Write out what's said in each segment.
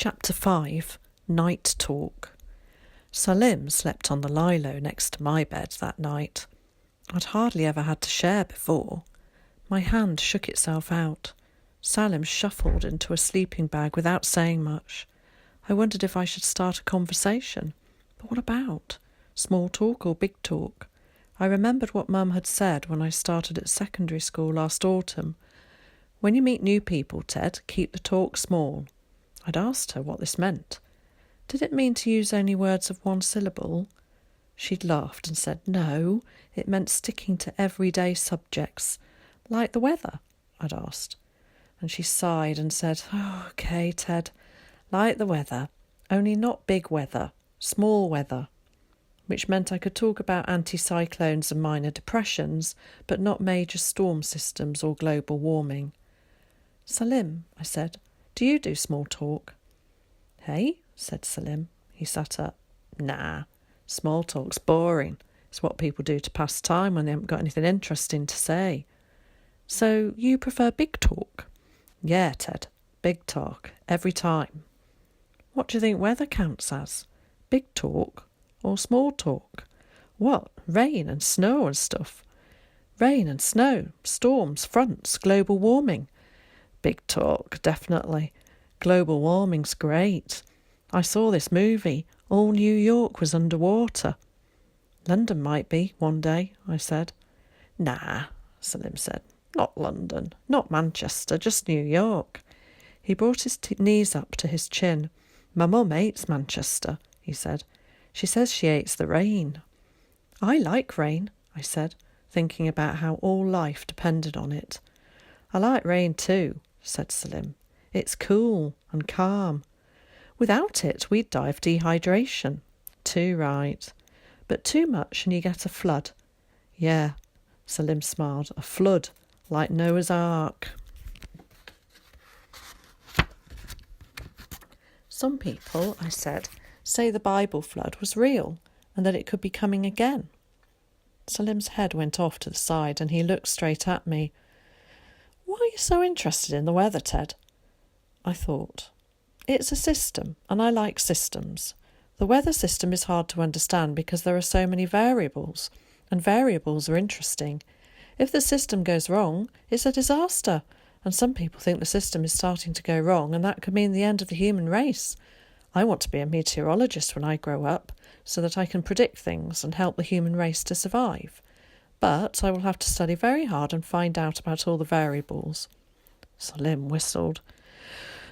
Chapter 5, Night Talk. Salim slept on the lilo next to my bed that night. I'd hardly ever had to share before. My hand shook itself out. Salim shuffled into a sleeping bag without saying much. I wondered if I should start a conversation. But what about? Small talk or big talk? I remembered what Mum had said when I started at secondary school last autumn. When you meet new people, Ted, keep the talk small. I'd asked her what this meant. Did it mean to use only words of one syllable? She'd laughed and said no, it meant sticking to everyday subjects. Like the weather, I'd asked. And she sighed and said, "Oh, OK, Ted, like the weather, only not big weather, small weather," which meant I could talk about anticyclones and minor depressions, but not major storm systems or global warming. "Salim," I said, "do you do small talk?" "Hey?" said Salim. He sat up. "Nah, small talk's boring. It's what people do to pass time when they haven't got anything interesting to say." "So you prefer big talk?" "Yeah, Ted, big talk, every time." "What do you think weather counts as? Big talk or small talk?" "What, rain and snow and stuff?" "Rain and snow, storms, fronts, global warming." "Big talk, definitely. Global warming's great. I saw this movie. All New York was underwater." "London might be, one day," I said. "Nah," Salim said. "Not London, not Manchester, just New York." He brought his knees up to his chin. "My mum hates Manchester," he said. "She says she hates the rain." "I like rain," I said, thinking about how all life depended on it. "I like rain too," said Salim. "It's cool and calm. Without it, we'd die of dehydration." "Too right. But too much and you get a flood." "Yeah," Salim smiled, "a flood, like Noah's Ark." "Some people," I said, "say the Bible flood was real and that it could be coming again." Salim's head went off to the side and he looked straight at me. "Why are you so interested in the weather, Ted?" I thought. It's a system, and I like systems. The weather system is hard to understand because there are so many variables, and variables are interesting. If the system goes wrong, it's a disaster, and some people think the system is starting to go wrong, and that could mean the end of the human race. I want to be a meteorologist when I grow up, so that I can predict things and help the human race to survive. But I will have to study very hard and find out about all the variables. Salim whistled.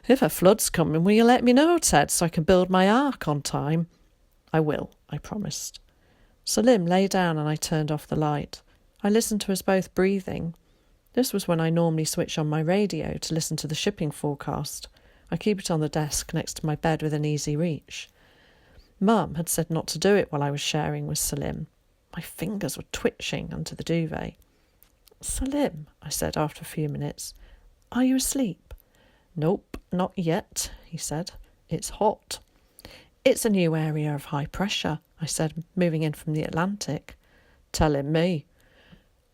"If a flood's coming, will you let me know, Ted, so I can build my ark on time?" "I will," I promised. Salim lay down and I turned off the light. I listened to us both breathing. This was when I normally switch on my radio to listen to the shipping forecast. I keep it on the desk next to my bed within easy reach. Mum had said not to do it while I was sharing with Salim. My fingers were twitching under the duvet. "Salim," I said after a few minutes, "are you asleep?" "Nope, not yet," he said. "It's hot." "It's a new area of high pressure," I said, moving in from the Atlantic. "Telling me."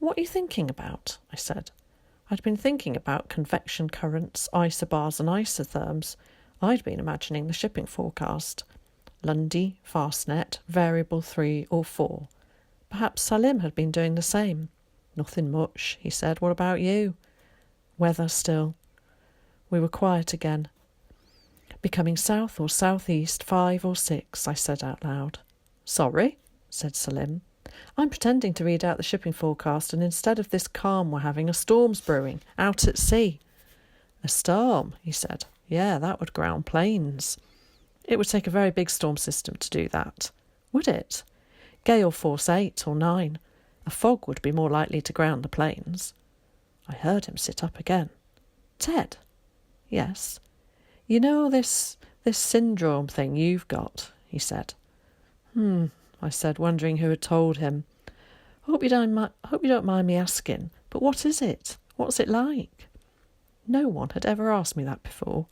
"What are you thinking about?" I said. I'd been thinking about convection currents, isobars and isotherms. I'd been imagining the shipping forecast. Lundy, Fastnet, variable 3 or 4. Perhaps Salim had been doing the same. "Nothing much," he said. "What about you?" "Weather still." We were quiet again. "Becoming south or southeast 5 or 6, I said out loud. "Sorry," said Salim. "I'm pretending to read out the shipping forecast, and instead of this calm we're having, a storm's brewing, out at sea." "A storm," he said. "Yeah, that would ground planes." "It would take a very big storm system to do that." "Would it?" "Gale force 8 or 9. A fog would be more likely to ground the planes." I heard him sit up again. "Ted." "Yes." "You know this syndrome thing you've got," he said. I said, wondering who had told him. Hope you don't mind me asking, but what is it? What's it like?" No one had ever asked me that before.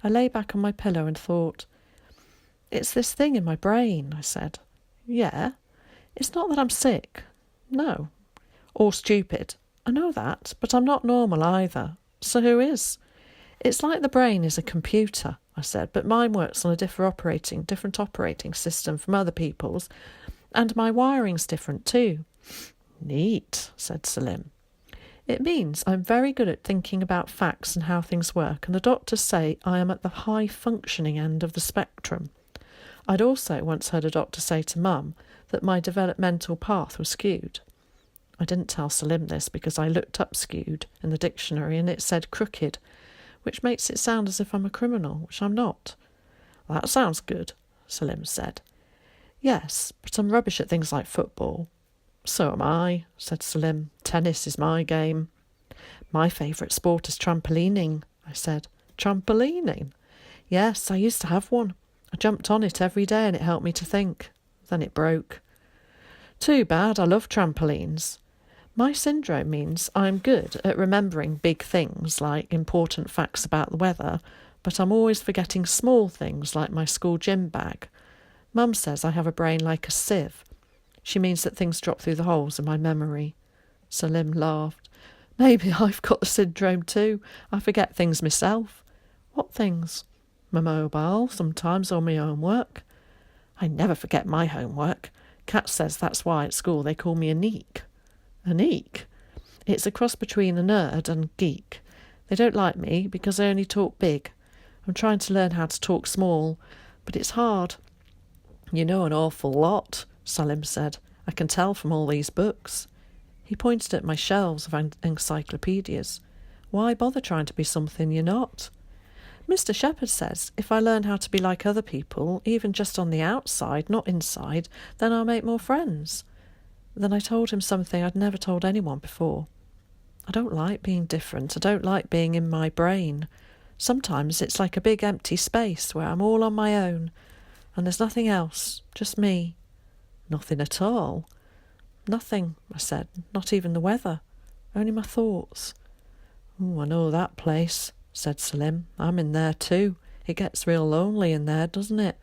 I lay back on my pillow and thought. "It's this thing in my brain," I said. "Yeah? It's not that I'm sick. No. Or stupid. I know that, but I'm not normal either. So who is? It's like the brain is a computer. I said, but mine works on a different operating system from other people's, and my wiring's different too. Neat, said Salim. It means I'm very good at thinking about facts and how things work, and the doctors say I am at the high-functioning end of the spectrum. I'd also once heard a doctor say to Mum that my developmental path was skewed. I didn't tell Salim this because I looked up skewed in the dictionary and it said crooked, which makes it sound as if I'm a criminal, which I'm not. That sounds good, Salim said. Yes, but I'm rubbish at things like football. So am I, said Salim. Tennis is my game. My favourite sport is trampolining, I said. Trampolining? Yes, I used to have one. I jumped on it every day and it helped me to think. Then it broke. Too bad, I love trampolines. My syndrome means I'm good at remembering big things like important facts about the weather, but I'm always forgetting small things like my school gym bag. Mum says I have a brain like a sieve. She means that things drop through the holes in my memory. Salim laughed. Maybe I've got the syndrome too. I forget things myself. What things? My mobile, sometimes, or my homework. I never forget my homework. Kat says that's why at school they call me a neek. A neek? It's a cross between a nerd and geek. They don't like me because I only talk big. I'm trying to learn how to talk small, but it's hard. You know an awful lot, Salim said. I can tell from all these books. He pointed at my shelves of encyclopedias. Why bother trying to be something you're not? Mr. Shepherd says if I learn how to be like other people, even just on the outside, not inside, then I'll make more friends. Then I told him something I'd never told anyone before. I don't like being different. I don't like being in my brain. Sometimes it's like a big empty space where I'm all on my own, and there's nothing else, just me. Nothing at all. Nothing, I said, not even the weather, only my thoughts. Oh, I know that place, said Salim. I'm in there too. It gets real lonely in there, doesn't it?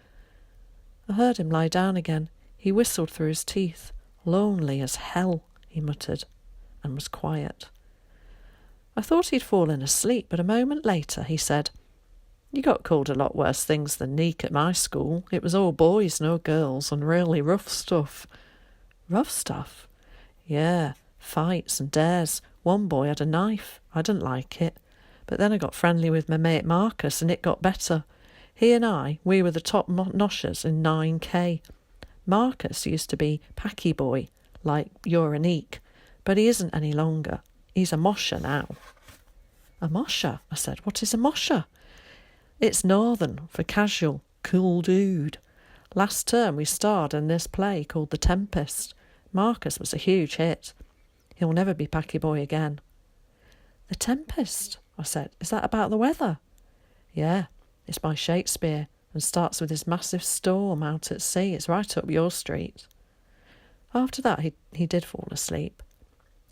I heard him lie down again. He whistled through his teeth. Lonely as hell, he muttered, and was quiet. I thought he'd fallen asleep, but a moment later he said, You got called a lot worse things than Neek at my school. It was all boys, no girls, and really rough stuff. Rough stuff? Yeah, fights and dares. One boy had a knife. I didn't like it. But then I got friendly with my mate Marcus, and it got better. He and we were the top noshers in 9K. Marcus used to be Packy Boy, like you're a Neek, but he isn't any longer. He's a mosher now. A mosher? I said. What is a mosher? It's northern for casual, cool dude. Last term we starred in this play called The Tempest. Marcus was a huge hit. He'll never be Packy Boy again. The Tempest, I said. Is that about the weather? Yeah, it's by Shakespeare and starts with this massive storm out at sea. It's right up your street. After that he did fall asleep.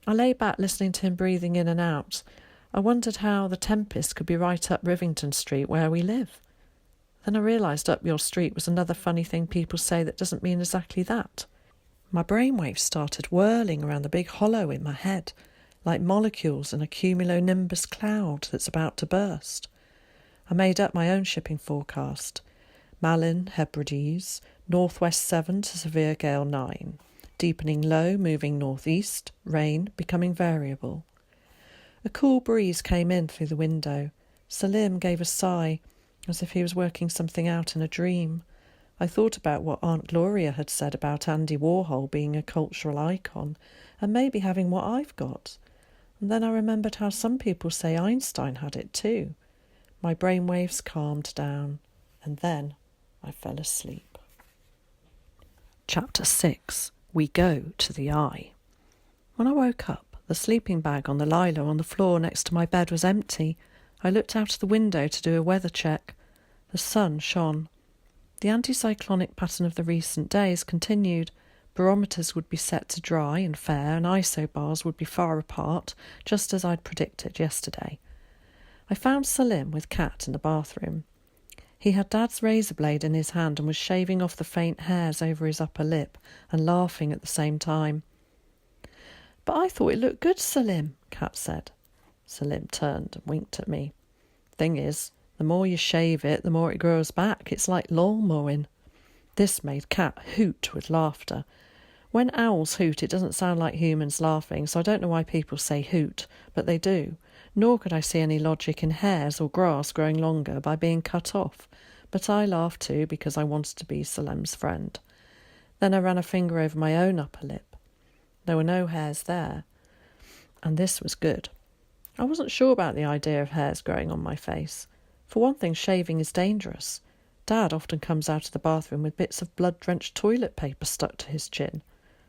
I lay back listening to him breathing in and out. I wondered how the Tempest could be right up Rivington Street where we live. Then I realised up your street was another funny thing people say that doesn't mean exactly that. My brainwaves started whirling around the big hollow in my head, like molecules in a cumulonimbus cloud that's about to burst. I made up my own shipping forecast. Malin, Hebrides, northwest 7 to severe gale 9. Deepening low, moving northeast, rain becoming variable. A cool breeze came in through the window. Salim gave a sigh, as if he was working something out in a dream. I thought about what Aunt Gloria had said about Andy Warhol being a cultural icon, and maybe having what I've got. And then I remembered how some people say Einstein had it too. My brainwaves calmed down, and then I fell asleep. Chapter 6. We go to the eye. When I woke up, the sleeping bag on the lilo on the floor next to my bed was empty. I looked out of the window to do a weather check. The sun shone. The anticyclonic pattern of the recent days continued. Barometers would be set to dry and fair, and isobars would be far apart, just as I'd predicted yesterday. I found Salim with Kat in the bathroom. He had Dad's razor blade in his hand and was shaving off the faint hairs over his upper lip and laughing at the same time. But I thought it looked good, Salim, Kat said. Salim turned and winked at me. Thing is, The more you shave it, the more it grows back. It's like lawn mowing. This made Cat hoot with laughter. When owls hoot, it doesn't sound like humans laughing, so I don't know why people say hoot, but they do. Nor could I see any logic in hairs or grass growing longer by being cut off. But I laughed too because I wanted to be Salim's friend. Then I ran a finger over my own upper lip. There were no hairs there, and this was good. I wasn't sure about the idea of hairs growing on my face. For one thing, shaving is dangerous. Dad often comes out of the bathroom with bits of blood-drenched toilet paper stuck to his chin.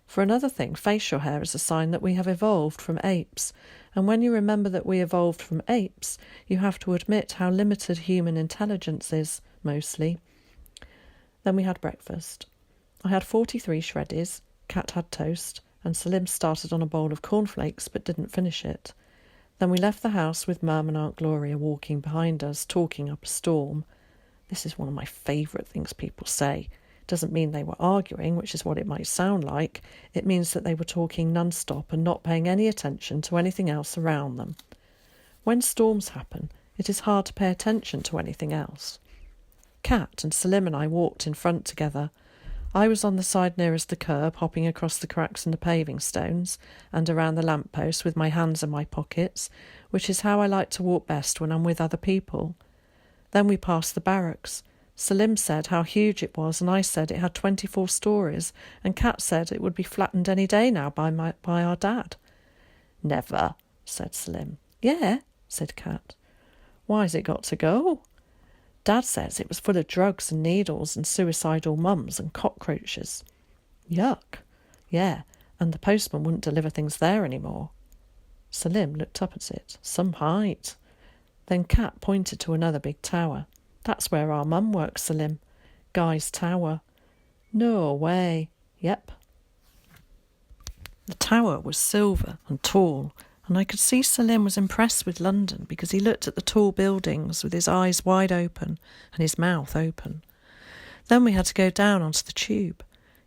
For another thing, facial hair is a sign that we have evolved from apes, and when you remember that we evolved from apes, you have to admit how limited human intelligence is, mostly. Then we had breakfast. I had 43 shreddies, Cat had toast, and Salim started on a bowl of cornflakes but didn't finish it. Then we left the house with Mum and Aunt Gloria walking behind us, talking up a storm. This is one of my favourite things people say. It doesn't mean they were arguing, which is what it might sound like. It means that they were talking non-stop and not paying any attention to anything else around them. When storms happen, it is hard to pay attention to anything else. Cat and Salim and I walked in front together. I was on the side nearest the curb, hopping across the cracks in the paving stones and around the lamp-post with my hands in my pockets, which is how I like to walk best when I'm with other people. Then we passed the barracks. Salim said how huge it was, and I said it had 24 stories, and Cat said it would be flattened any day now by our dad. Never, said Salim. Yeah, said Cat. Why's it got to go? Dad says it was full of drugs and needles and suicidal mums and cockroaches. Yuck. Yeah, and the postman wouldn't deliver things there anymore. Salim looked up at it. Some height. Then Cat pointed to another big tower. That's where our mum works, Salim. Guy's Tower. No way. Yep. The tower was silver and tall, and I could see Salim was impressed with London because he looked at the tall buildings with his eyes wide open and his mouth open. Then we had to go down onto the tube.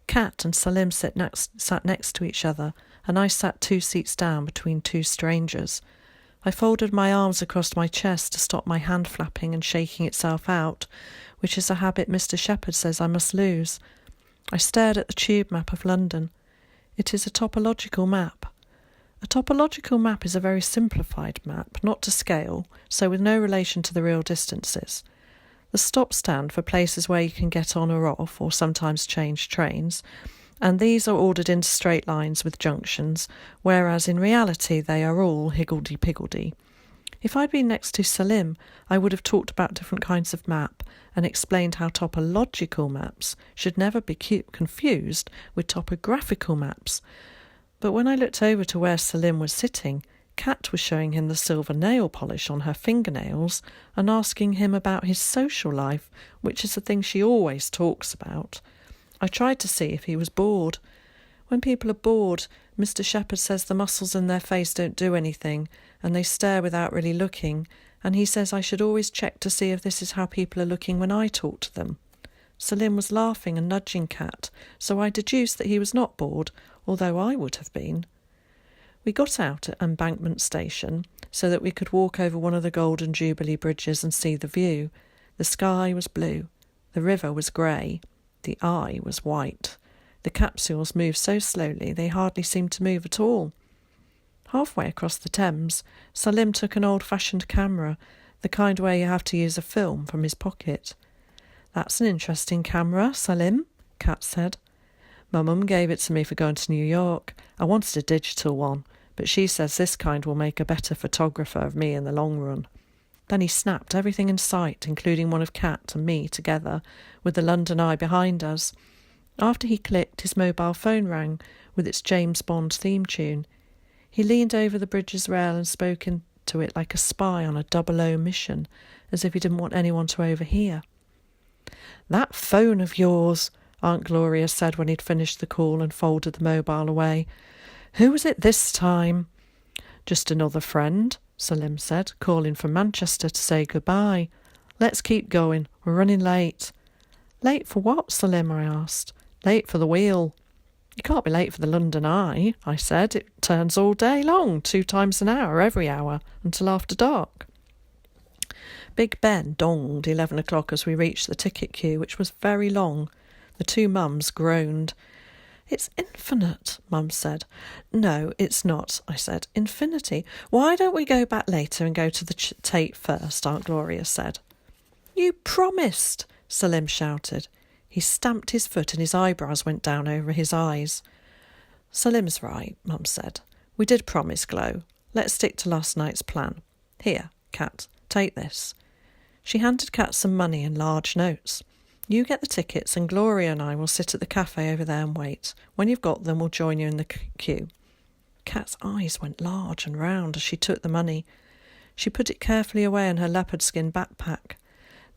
Cat and Salim sat next to each other, and I sat 2 seats down between 2 strangers. I folded my arms across my chest to stop my hand flapping and shaking itself out, which is a habit Mr. Shepherd says I must lose. I stared at the tube map of London. It is a topological map. A topological map is a very simplified map, not to scale, so with no relation to the real distances. The stop stand for places where you can get on or off, or sometimes change trains, and these are ordered into straight lines with junctions, whereas in reality they are all higgledy-piggledy. If I'd been next to Salim, I would have talked about different kinds of map and explained how topological maps should never be confused with topographical maps. But when I looked over to where Salim was sitting, Cat was showing him the silver nail polish on her fingernails and asking him about his social life, which is the thing she always talks about. I tried to see if he was bored. When people are bored, Mr. Shepherd says the muscles in their face don't do anything, and they stare without really looking, and he says I should always check to see if this is how people are looking when I talk to them. Salim was laughing and nudging Cat, so I deduced that he was not bored, although I would have been. We got out at Embankment Station so that we could walk over one of the Golden Jubilee bridges and see the view. The sky was blue. The river was grey. The eye was white. The capsules moved so slowly they hardly seemed to move at all. Halfway across the Thames, Salim took an old-fashioned camera, the kind where you have to use a film, from his pocket. "That's an interesting camera, Salim," Cat said. "My mum gave it to me for going to New York. I wanted a digital one, but she says this kind will make a better photographer of me in the long run." Then he snapped everything in sight, including one of Cat and me together, with the London Eye behind us. After he clicked, his mobile phone rang with its James Bond theme tune. He leaned over the bridge's rail and spoke into it like a spy on a 00 mission, as if he didn't want anyone to overhear. "That phone of yours," Aunt Gloria said when he'd finished the call and folded the mobile away. "Who was it this time?" "Just another friend," Salim said, calling from Manchester to say goodbye. "Let's keep going. We're running late." "Late for what, Salim?" I asked. "Late for the wheel." "You can't be late for the London Eye," I said. "It turns all day long, 2 times an hour, every hour, until after dark." Big Ben donged 11 o'clock as we reached the ticket queue, which was very long. The two mums groaned. "It's infinite," Mum said. "No, it's not," I said. "Infinity. Why don't we go back later and go to the Tate first?" Aunt Gloria said. "You promised," Salim shouted. He stamped his foot and his eyebrows went down over his eyes. "Salim's right," Mum said. "We did promise, Glow. Let's stick to last night's plan. Here, Kat, take this." She handed Kat some money in large notes. "You get the tickets and Gloria and I will sit at the cafe over there and wait. When you've got them, we'll join you in the queue." Kat's eyes went large and round as she took the money. She put it carefully away in her leopard skin backpack.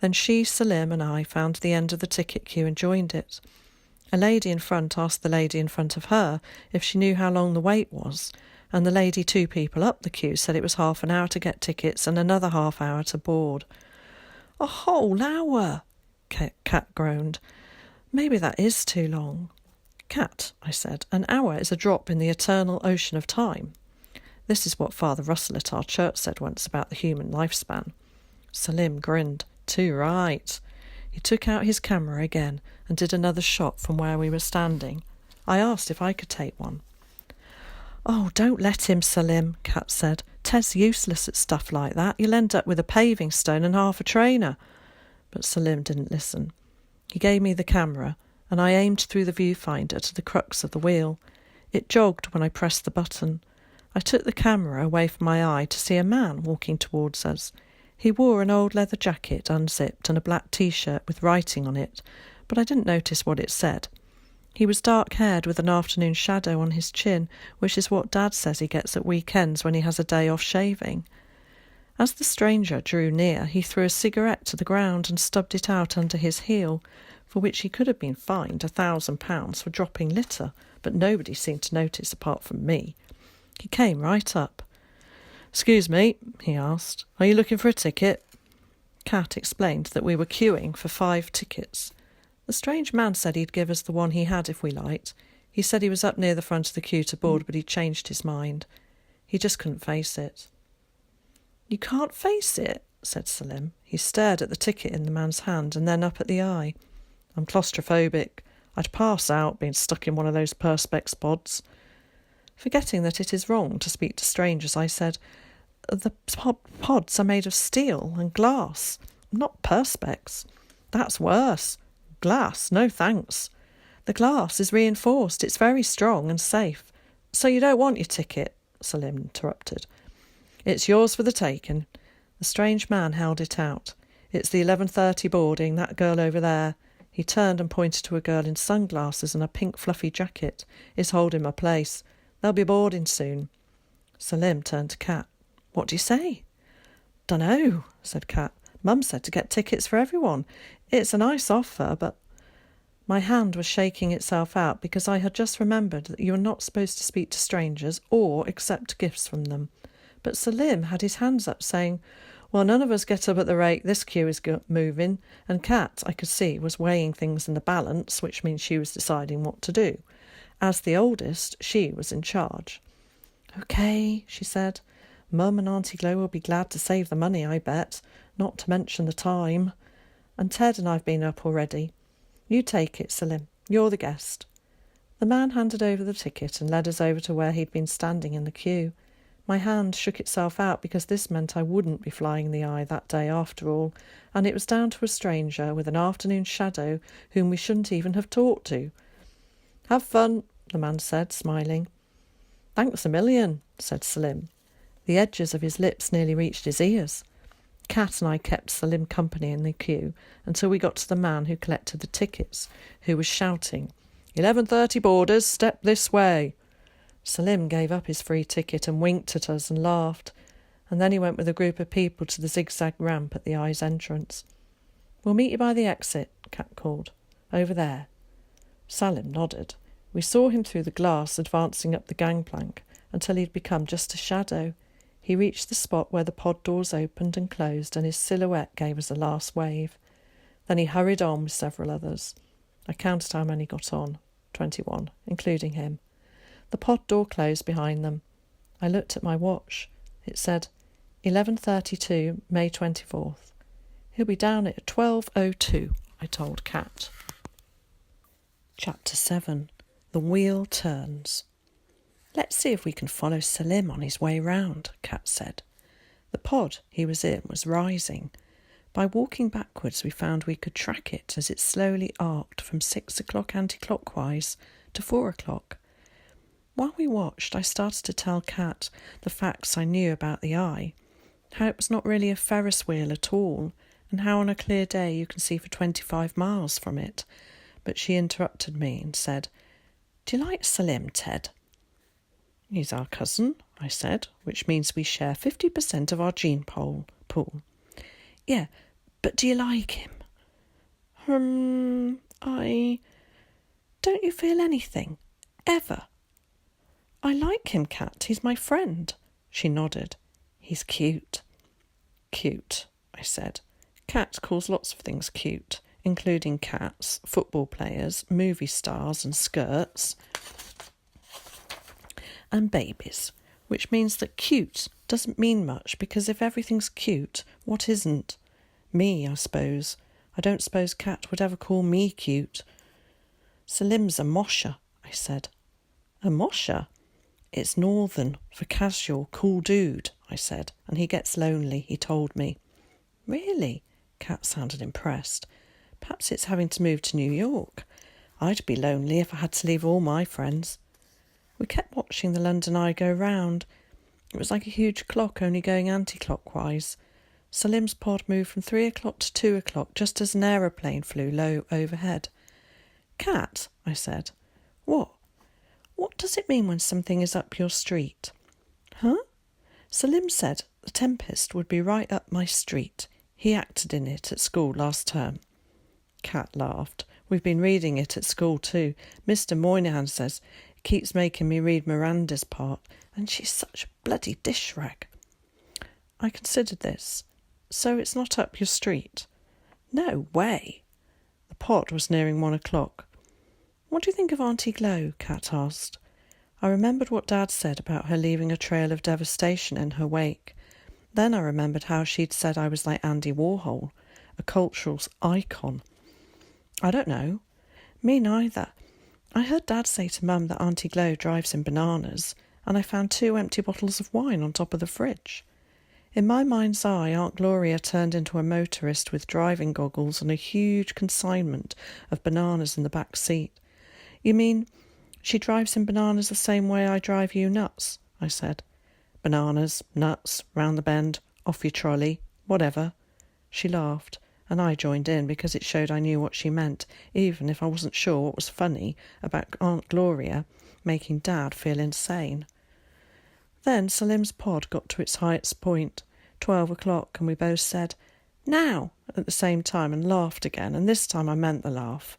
Then she, Salim and I found the end of the ticket queue and joined it. A lady in front asked the lady in front of her if she knew how long the wait was, and the lady 2 people up the queue said it was half an hour to get tickets and another half hour to board. "A whole hour!" Kat groaned. "Maybe that is too long." "Kat," I said, "an hour is a drop in the eternal ocean of time." This is what Father Russell at our church said once about the human lifespan. Salim grinned. "Too right." He took out his camera again and did another shot from where we were standing. I asked if I could take one. "Oh, don't let him, Salim," Kat said. "Ted's useless at stuff like that. You'll end up with a paving stone and half a trainer." But Salim didn't listen. He gave me the camera, and I aimed through the viewfinder to the crux of the wheel. It jogged when I pressed the button. I took the camera away from my eye to see a man walking towards us. He wore an old leather jacket, unzipped, and a black T-shirt with writing on it, but I didn't notice what it said. He was dark-haired with an afternoon shadow on his chin, which is what Dad says he gets at weekends when he has a day off shaving. As the stranger drew near, he threw a cigarette to the ground and stubbed it out under his heel, for which he could have been fined £1,000 for dropping litter, but nobody seemed to notice apart from me. He came right up. "Excuse me," he asked, "are you looking for a ticket?" Kat explained that we were queuing for 5 tickets. The strange man said he'd give us the one he had if we liked. He said he was up near the front of the queue to board, but he'd changed his mind. He just couldn't face it. "You can't face it?" said Salim. He stared at the ticket in the man's hand and then up at the eye. "I'm claustrophobic. I'd pass out being stuck in one of those perspex pods." Forgetting that it is wrong to speak to strangers, I said, "The pods are made of steel and glass, not perspex." "That's worse. Glass, no thanks." "The glass is reinforced. It's very strong and safe." "So you don't want your ticket?" Salim interrupted. "It's yours for the taking." The strange man held it out. "It's the 11:30 boarding, that girl over there." He turned and pointed to a girl in sunglasses and a pink fluffy jacket. "Is holding my place. They'll be boarding soon." Salim turned to Kat. "What do you say?" "Dunno," said Kat. "Mum said to get tickets for everyone. It's a nice offer, but—" My hand was shaking itself out because I had just remembered that you are not supposed to speak to strangers or accept gifts from them. But Salim had his hands up, saying, "Well, none of us get up at the rate this queue is moving," and Kat, I could see, was weighing things in the balance, which means she was deciding what to do. As the oldest, she was in charge. "OK," she said. "Mum and Auntie Glow will be glad to save the money, I bet, not to mention the time. And Ted and I've been up already. You take it, Salim. You're the guest." The man handed over the ticket and led us over to where he'd been standing in the queue. My hand shook itself out because this meant I wouldn't be flying the eye that day after all, and it was down to a stranger with an afternoon shadow whom we shouldn't even have talked to. "Have fun," the man said, smiling. "Thanks a million," said Salim. The edges of his lips nearly reached his ears. Kat and I kept Salim company in the queue until we got to the man who collected the tickets, who was shouting, "11:30 boarders, step this way." Salim gave up his free ticket and winked at us and laughed, and then he went with a group of people to the zigzag ramp at the eye's entrance. "We'll meet you by the exit," Kat called. "Over there." Salim nodded. We saw him through the glass advancing up the gangplank until he'd become just a shadow. He reached the spot where the pod doors opened and closed, and his silhouette gave us a last wave. Then he hurried on with several others. I counted how many got on. 21, including him. The pod door closed behind them. I looked at my watch. It said 11:32, May 24th. He'll be down at 12:02, I told Kat. Chapter 7. The Wheel Turns. Let's see if we can follow Salim on his way round, Kat said. The pod he was in was rising. By walking backwards we found we could track it as it slowly arced from 6 o'clock anti-clockwise to 4 o'clock. While we watched, I started to tell Kat the facts I knew about the eye, how it was not really a Ferris wheel at all, and how on a clear day you can see for 25 miles from it. But she interrupted me and said, "Do you like Salim, Ted?" "He's our cousin," I said, "which means we share 50% of our gene pool. "Yeah, but do you like him?" I... Don't you feel anything? Ever?" "I like him, Kat. He's my friend." She nodded. "He's cute." "Cute," I said. Kat calls lots of things cute, including cats, football players, movie stars and skirts, and babies, which means that cute doesn't mean much, because if everything's cute, what isn't? Me, I suppose. I don't suppose Kat would ever call me cute. "Salim's a mosher," I said. "A mosher?" "It's northern for casual, cool dude," I said, "and he gets lonely," he told me. "Really?" Kat sounded impressed. "Perhaps it's having to move to New York. I'd be lonely if I had to leave all my friends." We kept watching the London Eye go round. It was like a huge clock only going anti-clockwise. Salim's pod moved from 3 o'clock to 2 o'clock just as an aeroplane flew low overhead. "Kat," I said. "What? What does it mean when something is up your street?" "Huh?" "Salim said The Tempest would be right up my street. He acted in it at school last term." Kat laughed. "We've been reading it at school too. Mr. Moynihan says it keeps making me read Miranda's part, and she's such a bloody dish rag." I considered this. "So it's not up your street?" "No way." The pod was nearing 1 o'clock. "What do you think of Auntie Glo?" Kat asked. I remembered what Dad said about her leaving a trail of devastation in her wake. Then I remembered how she'd said I was like Andy Warhol, a cultural icon. "I don't know." "Me neither. I heard Dad say to Mum that Auntie Glo drives him bananas, and I found 2 empty bottles of wine on top of the fridge." In my mind's eye, Aunt Gloria turned into a motorist with driving goggles and a huge consignment of bananas in the back seat. "You mean she drives him bananas the same way I drive you nuts?" I said. "Bananas, nuts, round the bend, off your trolley, whatever." She laughed, and I joined in because it showed I knew what she meant, even if I wasn't sure what was funny about Aunt Gloria making Dad feel insane. Then Salim's pod got to its highest point, 12 o'clock, and we both said, "Now!" at the same time, and laughed again, and this time I meant the laugh.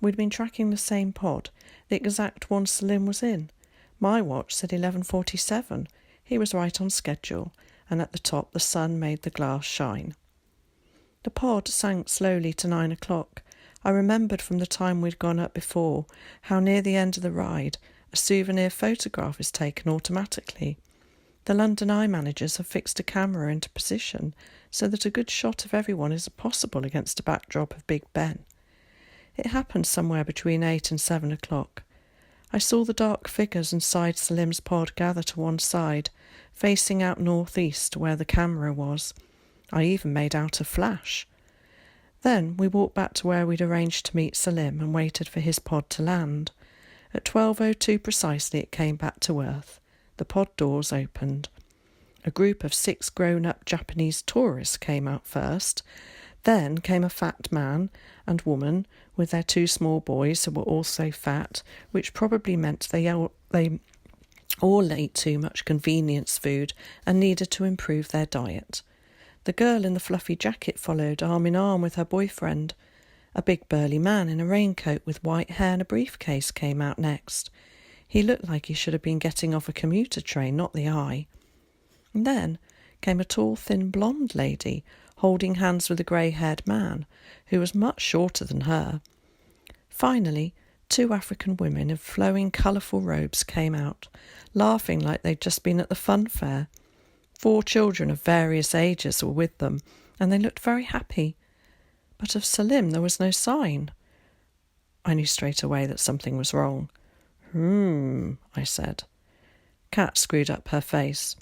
We'd been tracking the same pod, the exact one Salim was in. My watch said 11:47. He was right on schedule, and at the top the sun made the glass shine. The pod sank slowly to 9 o'clock. I remembered from the time we'd gone up before how near the end of the ride a souvenir photograph is taken automatically. The London Eye managers have fixed a camera into position so that a good shot of everyone is possible against a backdrop of Big Ben. It happened somewhere between 8 and 7 o'clock. I saw the dark figures inside Salim's pod gather to one side, facing out northeast to where the camera was. I even made out a flash. Then we walked back to where we'd arranged to meet Salim and waited for his pod to land. At 12:02 precisely it came back to earth. The pod doors opened. A group of 6 grown-up Japanese tourists came out first. Then came a fat man and woman with their 2 small boys who were also fat, which probably meant they all ate too much convenience food and needed to improve their diet. The girl in the fluffy jacket followed, arm in arm with her boyfriend. A big burly man in a raincoat with white hair and a briefcase came out next. He looked like he should have been getting off a commuter train, not the Eye. And then came a tall, thin, blonde lady, holding hands with a grey-haired man, who was much shorter than her. Finally, 2 African women in flowing, colourful robes came out, laughing like they'd just been at the fun fair. 4 children of various ages were with them, and they looked very happy. But of Salim there was no sign. I knew straight away that something was wrong. I said. Kat screwed up her face.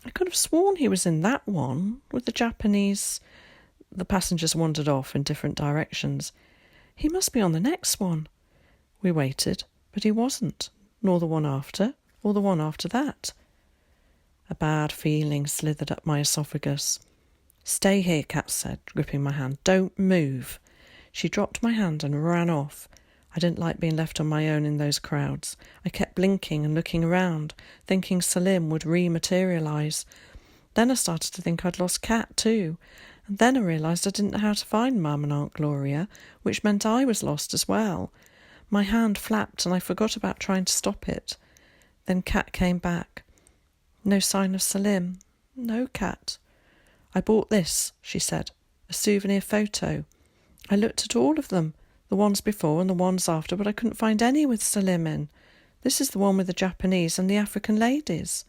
I could have sworn he was in that one, with the Japanese. The passengers wandered off in different directions. He must be on the next one. We waited, but he wasn't, nor the one after, or the one after that. A bad feeling slithered up my esophagus. "Stay here," Kat said, gripping my hand. "Don't move." She dropped my hand and ran off. I didn't like being left on my own in those crowds. I kept blinking and looking around, thinking Salim would rematerialise. Then I started to think I'd lost Kat too. And then I realised I didn't know how to find Mum and Aunt Gloria, which meant I was lost as well. My hand flapped and I forgot about trying to stop it. Then Kat came back. No sign of Salim. No Kat. "I bought this," she said. "A souvenir photo. I looked at all of them, the ones before and the ones after, but I couldn't find any with Salim in. This is the one with the Japanese and the African ladies."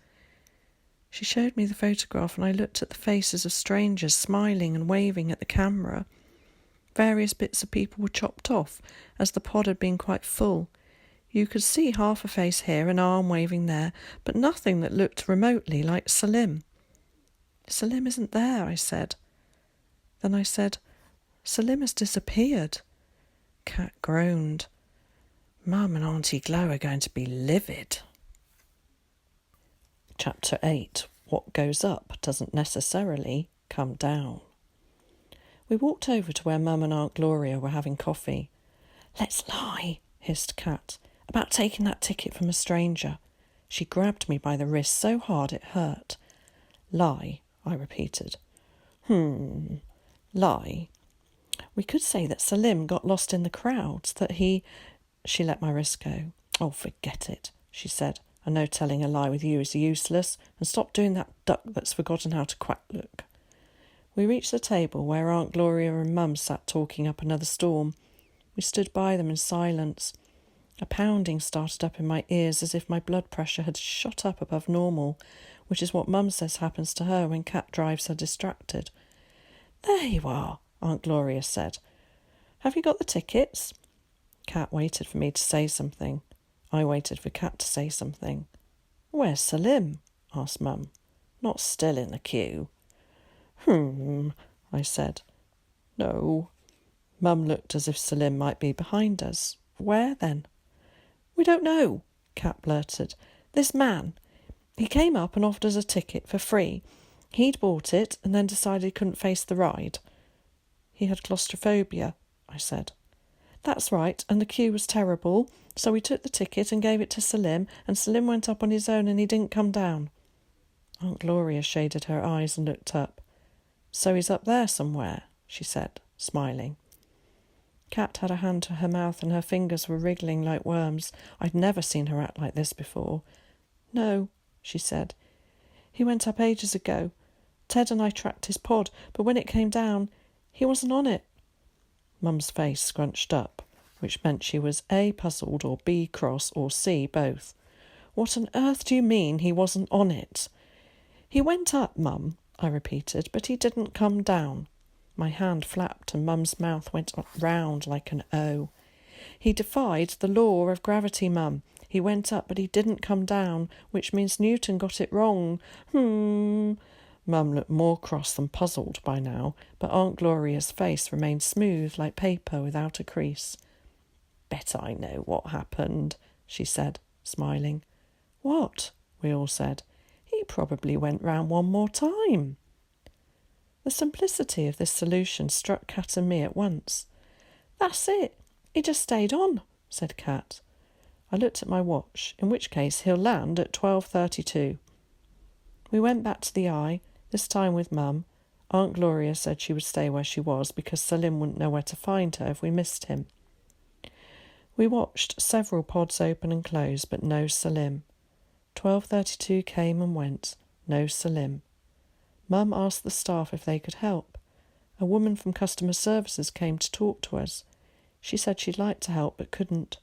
She showed me the photograph and I looked at the faces of strangers smiling and waving at the camera. Various bits of people were chopped off, as the pod had been quite full. You could see half a face here, an arm waving there, but nothing that looked remotely like Salim. "Salim isn't there," I said. Then I said, "Salim has disappeared." Kat groaned. "Mum and Auntie Glo are going to be livid." Chapter 8. What goes up doesn't necessarily come down. We walked over to where Mum and Aunt Gloria were having coffee. "Let's lie," hissed Kat, "about taking that ticket from a stranger." She grabbed me by the wrist so hard it hurt. "Lie," I repeated. Lie. "We could say that Salim got lost in the crowds, that he—" She let my wrist go. "Oh, forget it," she said. "I know telling a lie with you is useless, and stop doing that duck that's forgotten how to quack look." We reached the table where Aunt Gloria and Mum sat talking up another storm. We stood by them in silence. A pounding started up in my ears as if my blood pressure had shot up above normal, which is what Mum says happens to her when Kat drives her distracted. "There you are," Aunt Gloria said. "Have you got the tickets?" Kat waited for me to say something. I waited for Kat to say something. "Where's Salim?" asked Mum. "Not still in the queue." I said. "No." Mum looked as if Salim might be behind us. "Where, then?" "We don't know," Kat blurted. "This man, he came up and offered us a ticket for free. He'd bought it and then decided he couldn't face the ride." "He had claustrophobia," I said. "That's right, and the queue was terrible, so we took the ticket and gave it to Salim, and Salim went up on his own and he didn't come down." Aunt Gloria shaded her eyes and looked up. "So he's up there somewhere," she said, smiling. Kat had a hand to her mouth and her fingers were wriggling like worms. I'd never seen her act like this before. "No," she said. "He went up ages ago. Ted and I tracked his pod, but when it came down, he wasn't on it." Mum's face scrunched up, which meant she was A, puzzled, or B, cross, or C, both. "What on earth do you mean he wasn't on it?" "He went up, Mum," I repeated, "but he didn't come down." My hand flapped and Mum's mouth went round like an O. "He defied the law of gravity, Mum. He went up, but he didn't come down, which means Newton got it wrong." Mum looked more cross than puzzled by now, but Aunt Gloria's face remained smooth like paper without a crease. "Bet I know what happened," she said, smiling. "What?" we all said. "He probably went round one more time." The simplicity of this solution struck Kat and me at once. "That's it. He just stayed on," said Kat. I looked at my watch, in which case he'll land at 12:32. We went back to the Eye, this time with Mum. Aunt Gloria said she would stay where she was because Salim wouldn't know where to find her if we missed him. We watched several pods open and close, but no Salim. 12:32 came and went, no Salim. Mum asked the staff if they could help. A woman from customer services came to talk to us. She said she'd like to help but couldn't.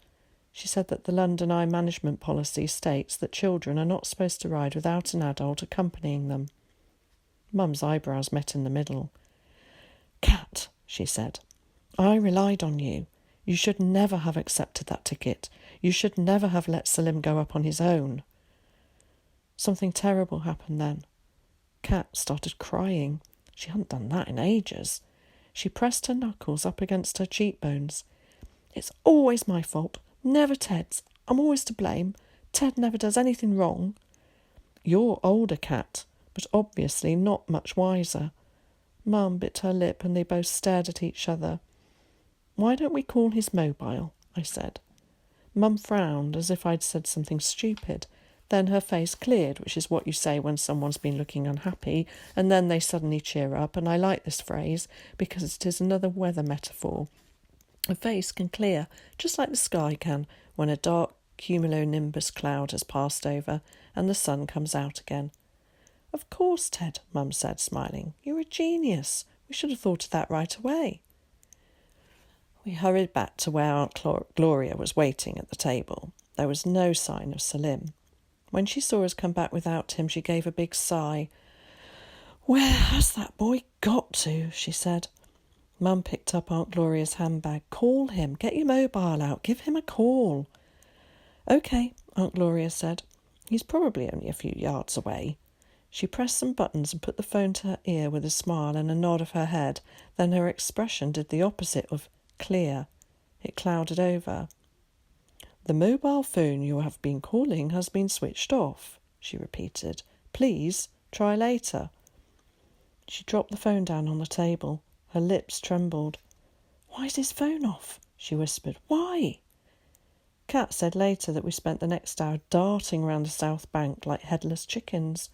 She said that the London Eye management policy states that children are not supposed to ride without an adult accompanying them. Mum's eyebrows met in the middle. Cat, she said, I relied on you. You should never have accepted that ticket. You should never have let Salim go up on his own. Something terrible happened then. Cat started crying. She hadn't done that in ages. She pressed her knuckles up against her cheekbones. It's always my fault, never Ted's. I'm always to blame. Ted never does anything wrong. You're older, Cat, but obviously not much wiser. Mum bit her lip and they both stared at each other. Why don't we call his mobile? I said. Mum frowned as if I'd said something stupid. Then her face cleared, which is what you say when someone's been looking unhappy, and then they suddenly cheer up, and I like this phrase because it is another weather metaphor. A face can clear, just like the sky can, when a dark cumulonimbus cloud has passed over and the sun comes out again. Of course, Ted, Mum said, smiling. You're a genius. We should have thought of that right away. We hurried back to where Aunt Gloria was waiting at the table. There was no sign of Salim. When she saw us come back without him, she gave a big sigh. Where has that boy got to? She said. Mum picked up Aunt Gloria's handbag. Call him. Get your mobile out. Give him a call. OK, Aunt Gloria said. He's probably only a few yards away. She pressed some buttons and put the phone to her ear with a smile and a nod of her head. Then her expression did the opposite of clear. It clouded over. The mobile phone you have been calling has been switched off, she repeated. Please, try later. She dropped the phone down on the table. Her lips trembled. Why is his phone off? She whispered. Why? Cat said later that we spent the next hour darting round the south bank like headless chickens.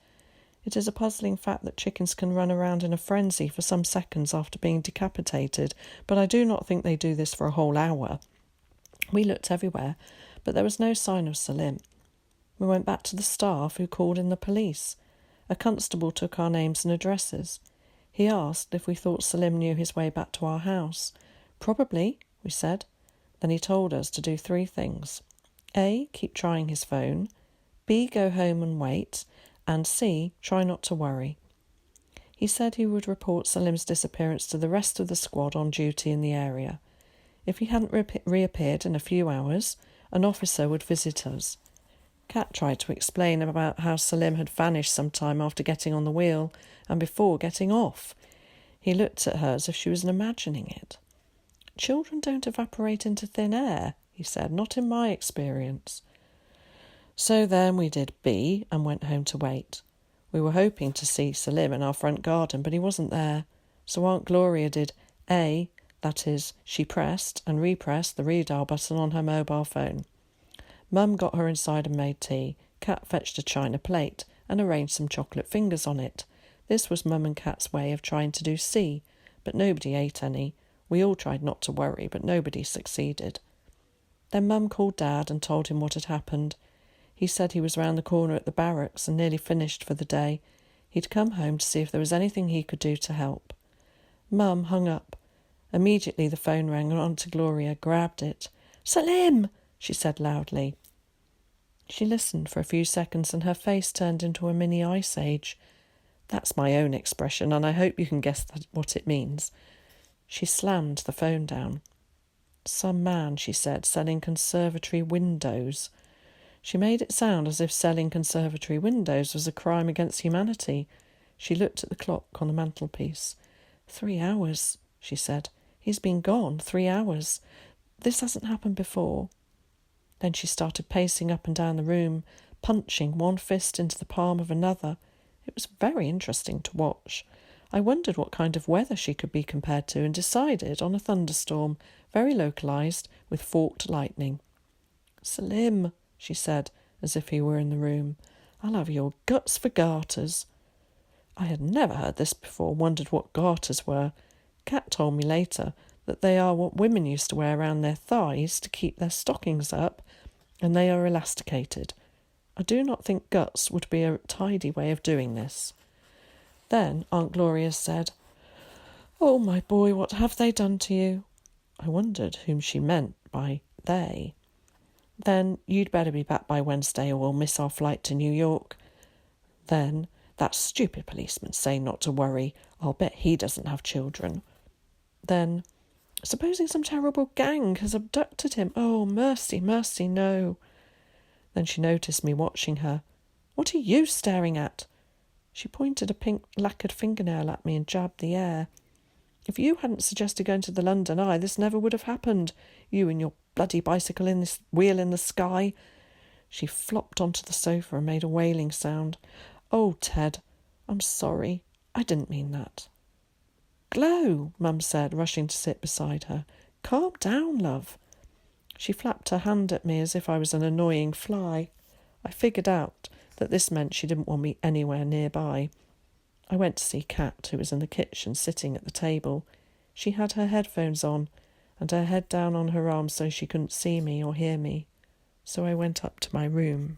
It is a puzzling fact that chickens can run around in a frenzy for some seconds after being decapitated, but I do not think they do this for a whole hour. We looked everywhere, but there was no sign of Salim. We went back to the staff, who called in the police. A constable took our names and addresses. He asked if we thought Salim knew his way back to our house. Probably, we said. Then he told us to do 3 things. A, keep trying his phone. B, go home and wait. And C, try not to worry. He said he would report Salim's disappearance to the rest of the squad on duty in the area. If he hadn't reappeared in a few hours, an officer would visit us. Cat tried to explain about how Salim had vanished some time after getting on the wheel and before getting off. He looked at her as if she was imagining it. Children don't evaporate into thin air, he said, not in my experience. So then we did B and went home to wait. We were hoping to see Salim in our front garden, but he wasn't there. So Aunt Gloria did A, that is, she pressed and repressed the redial button on her mobile phone. Mum got her inside and made tea. Cat fetched a china plate and arranged some chocolate fingers on it. This was Mum and Cat's way of trying to do C, but nobody ate any. We all tried not to worry, but nobody succeeded. Then Mum called Dad and told him what had happened. He said he was round the corner at the barracks and nearly finished for the day. He'd come home to see if there was anything he could do to help. Mum hung up. Immediately the phone rang and Aunt Gloria grabbed it. "Salim!" she said loudly. She listened for a few seconds and her face turned into a mini ice age. That's my own expression, and I hope you can guess what it means. She slammed the phone down. "Some man," she said, "selling conservatory windows." She made it sound as if selling conservatory windows was a crime against humanity. She looked at the clock on the mantelpiece. 3 hours, she said. He's been gone 3 hours. This hasn't happened before. Then she started pacing up and down the room, punching one fist into the palm of another. It was very interesting to watch. I wondered what kind of weather she could be compared to and decided on a thunderstorm, very localised, with forked lightning. "Salim," she said, as if he were in the room, "I'll have your guts for garters." I had never heard this before, wondered what garters were. Cat told me later that they are what women used to wear around their thighs to keep their stockings up, and they are elasticated. I do not think guts would be a tidy way of doing this. Then Aunt Gloria said, "Oh, my boy, what have they done to you?" I wondered whom she meant by they. "Then you'd better be back by Wednesday or we'll miss our flight to New York." Then, "That stupid policeman saying not to worry. I'll bet he doesn't have children." Then, supposing some terrible gang has abducted him. Oh, mercy, mercy, no. Then she noticed me watching her. What are you staring at? She pointed a pink lacquered fingernail at me and jabbed the air. If you hadn't suggested going to the London Eye, this never would have happened. You and your bloody bicycle in this wheel in the sky. She flopped onto the sofa and made a wailing sound. Oh, Ted, I'm sorry. I didn't mean that. Glow, Mum said, rushing to sit beside her. Calm down, love. She flapped her hand at me as if I was an annoying fly. I figured out that this meant she didn't want me anywhere nearby. I went to see Kat, who was in the kitchen, sitting at the table. She had her headphones on and her head down on her arm so she couldn't see me or hear me. So I went up to my room.